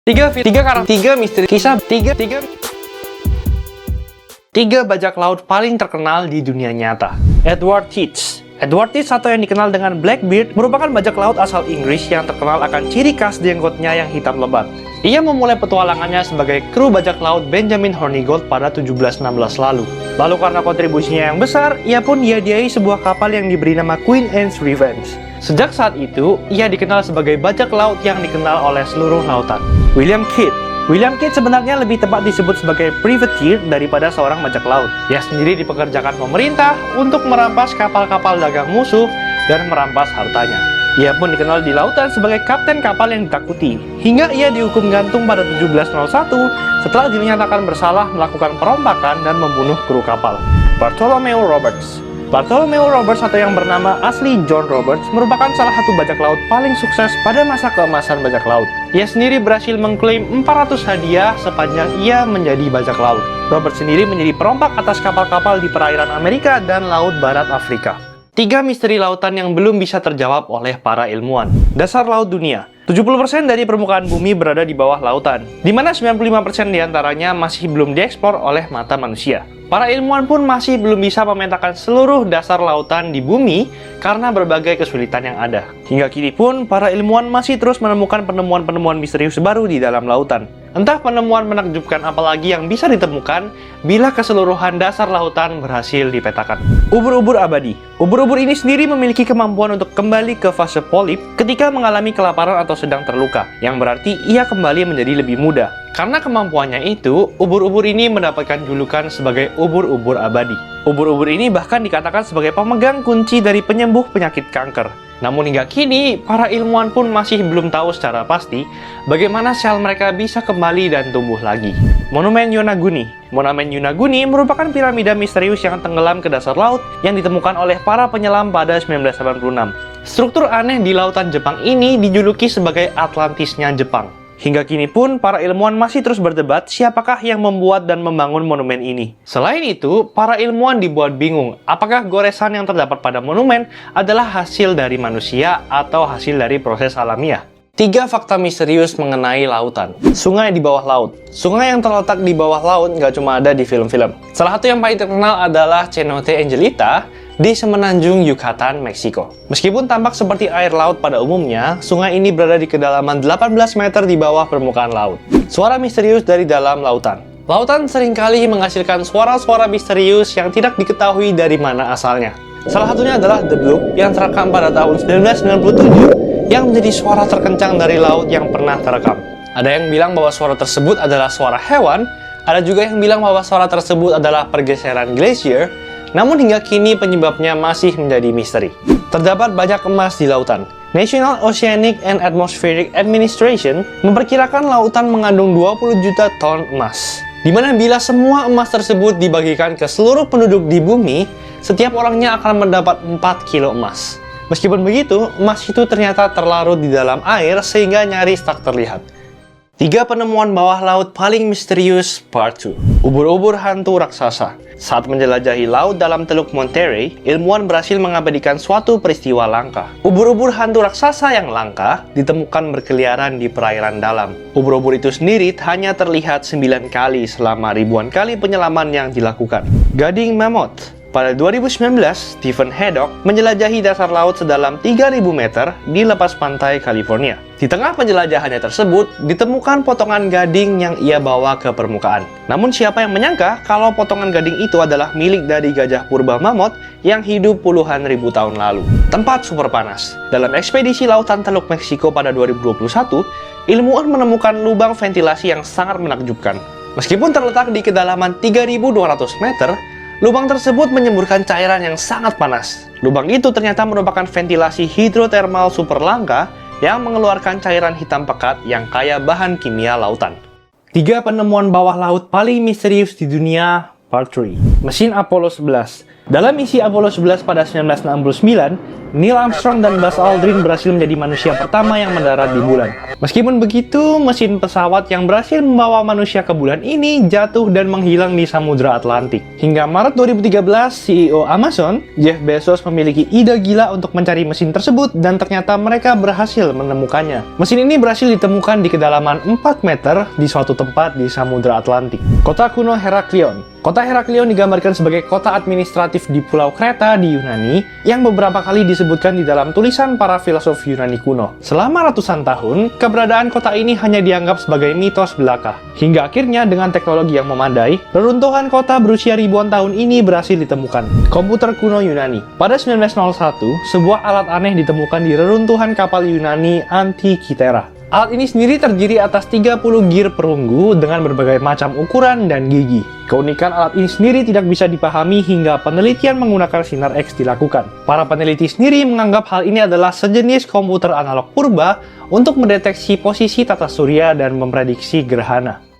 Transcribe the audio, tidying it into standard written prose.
Tiga misteri kisah tiga bajak laut paling terkenal di dunia nyata. Edward Teach atau yang dikenal dengan Blackbeard merupakan bajak laut asal Inggris yang terkenal akan ciri khas jenggotnya yang hitam lebat. Ia memulai petualangannya sebagai kru bajak laut Benjamin Hornigold pada 1716 lalu. Lalu karena kontribusinya yang besar, ia pun dihadiahi sebuah kapal yang diberi nama Queen Anne's Revenge. Sejak saat itu, ia dikenal sebagai bajak laut yang dikenal oleh seluruh lautan. William Kidd sebenarnya lebih tepat disebut sebagai privateer daripada seorang bajak laut. Ia sendiri dipekerjakan pemerintah untuk merampas kapal-kapal dagang musuh dan merampas hartanya. Ia pun dikenal di lautan sebagai kapten kapal yang ditakuti, hingga ia dihukum gantung pada 1701 setelah dinyatakan bersalah melakukan perompakan dan membunuh kru kapal. Bartholomew Roberts atau yang bernama asli John Roberts merupakan salah satu bajak laut paling sukses pada masa keemasan bajak laut. Ia sendiri berhasil mengklaim 400 hadiah sepanjang ia menjadi bajak laut. Roberts sendiri menjadi perompak atas kapal-kapal di perairan Amerika dan Laut Barat Afrika. 3 misteri lautan yang belum bisa terjawab oleh para ilmuwan. Dasar laut dunia. 70% dari permukaan bumi berada di bawah lautan, di mana 95% diantaranya masih belum dieksplor oleh mata manusia. Para ilmuwan pun masih belum bisa memetakan seluruh dasar lautan di bumi karena berbagai kesulitan yang ada. Hingga kini pun, para ilmuwan masih terus menemukan penemuan-penemuan misterius baru di dalam lautan. Entah penemuan menakjubkan apa lagi yang bisa ditemukan bila keseluruhan dasar lautan berhasil dipetakan. Ubur-ubur abadi. Ubur-ubur ini sendiri memiliki kemampuan untuk kembali ke fase polip ketika mengalami kelaparan atau sedang terluka, yang berarti ia kembali menjadi lebih muda. Karena kemampuannya itu, ubur-ubur ini mendapatkan julukan sebagai ubur-ubur abadi. Ubur-ubur ini bahkan dikatakan sebagai pemegang kunci dari penyembuh penyakit kanker. Namun hingga kini, para ilmuwan pun masih belum tahu secara pasti bagaimana sel mereka bisa kembali dan tumbuh lagi. Monumen Yonaguni merupakan piramida misterius yang tenggelam ke dasar laut yang ditemukan oleh para penyelam pada 1986. Struktur aneh di lautan Jepang ini dijuluki sebagai Atlantisnya Jepang. Hingga kini pun, para ilmuwan masih terus berdebat siapakah yang membuat dan membangun monumen ini. Selain itu, para ilmuwan dibuat bingung apakah goresan yang terdapat pada monumen adalah hasil dari manusia atau hasil dari proses alamiah. 3 fakta misterius mengenai lautan. Sungai di bawah laut. Sungai yang terletak di bawah laut nggak cuma ada di film-film. Salah satu yang paling terkenal adalah Cenote Angelita di semenanjung Yucatan, Meksiko. Meskipun tampak seperti air laut pada umumnya, sungai ini berada di kedalaman 18 meter di bawah permukaan laut. Suara misterius dari dalam lautan. Lautan seringkali menghasilkan suara-suara misterius yang tidak diketahui dari mana asalnya. Salah satunya adalah The Bloop yang terekam pada tahun 1997 yang menjadi suara terkencang dari laut yang pernah terekam. Ada yang bilang bahwa suara tersebut adalah suara hewan, ada juga yang bilang bahwa suara tersebut adalah pergeseran glasier. Namun hingga kini penyebabnya masih menjadi misteri. Terdapat banyak emas di lautan. National Oceanic and Atmospheric Administration memperkirakan lautan mengandung 20 juta ton emas. Dimana bila semua emas tersebut dibagikan ke seluruh penduduk di bumi, setiap orangnya akan mendapat 4 kilo emas. Meskipun begitu, emas itu ternyata terlarut di dalam air sehingga nyaris tak terlihat. 3 penemuan bawah laut paling misterius Part 2. Ubur-ubur hantu raksasa. Saat menjelajahi laut dalam Teluk Monterey, ilmuwan berhasil mengabadikan suatu peristiwa langka. Ubur-ubur hantu raksasa yang langka ditemukan berkeliaran di perairan dalam. Ubur-ubur itu sendiri hanya terlihat 9 kali selama ribuan kali penyelaman yang dilakukan. Gading Mammoth. Pada 2019, Stephen Haddock menjelajahi dasar laut sedalam 3.000 meter di lepas pantai California. Di tengah penjelajahannya tersebut, ditemukan potongan gading yang ia bawa ke permukaan. Namun siapa yang menyangka kalau potongan gading itu adalah milik dari gajah purba mammoth yang hidup puluhan ribu tahun lalu. Tempat super panas. Dalam ekspedisi lautan Teluk Meksiko pada 2021, ilmuwan menemukan lubang ventilasi yang sangat menakjubkan. Meskipun terletak di kedalaman 3.200 meter, lubang tersebut menyemburkan cairan yang sangat panas. Lubang itu ternyata merupakan ventilasi hidrotermal super langka yang mengeluarkan cairan hitam pekat yang kaya bahan kimia lautan. 3 penemuan bawah laut paling misterius di dunia, Part 3. Mesin Apollo 11. Dalam misi Apollo 11 pada 1969, Neil Armstrong dan Buzz Aldrin berhasil menjadi manusia pertama yang mendarat di bulan. Meskipun begitu, mesin pesawat yang berhasil membawa manusia ke bulan ini jatuh dan menghilang di Samudra Atlantik. Hingga Maret 2013, CEO Amazon, Jeff Bezos memiliki ide gila untuk mencari mesin tersebut dan ternyata mereka berhasil menemukannya. Mesin ini berhasil ditemukan di kedalaman 4 meter di suatu tempat di Samudra Atlantik. Kota kuno Heraklion. Kota Heraklion digambarkan sebagai kota administratif di Pulau Kreta di Yunani yang beberapa kali disebutkan di dalam tulisan para filsuf Yunani kuno. Selama ratusan tahun, keberadaan kota ini hanya dianggap sebagai mitos belaka. Hingga akhirnya dengan teknologi yang memadai, reruntuhan kota berusia ribuan tahun ini berhasil ditemukan. Komputer kuno Yunani. Pada 1901, sebuah alat aneh ditemukan di reruntuhan kapal Yunani Antikythera. Alat ini sendiri terdiri atas 30 gear perunggu dengan berbagai macam ukuran dan gigi. Keunikan alat ini sendiri tidak bisa dipahami hingga penelitian menggunakan sinar X dilakukan. Para peneliti sendiri menganggap hal ini adalah sejenis komputer analog purba untuk mendeteksi posisi tata surya dan memprediksi gerhana.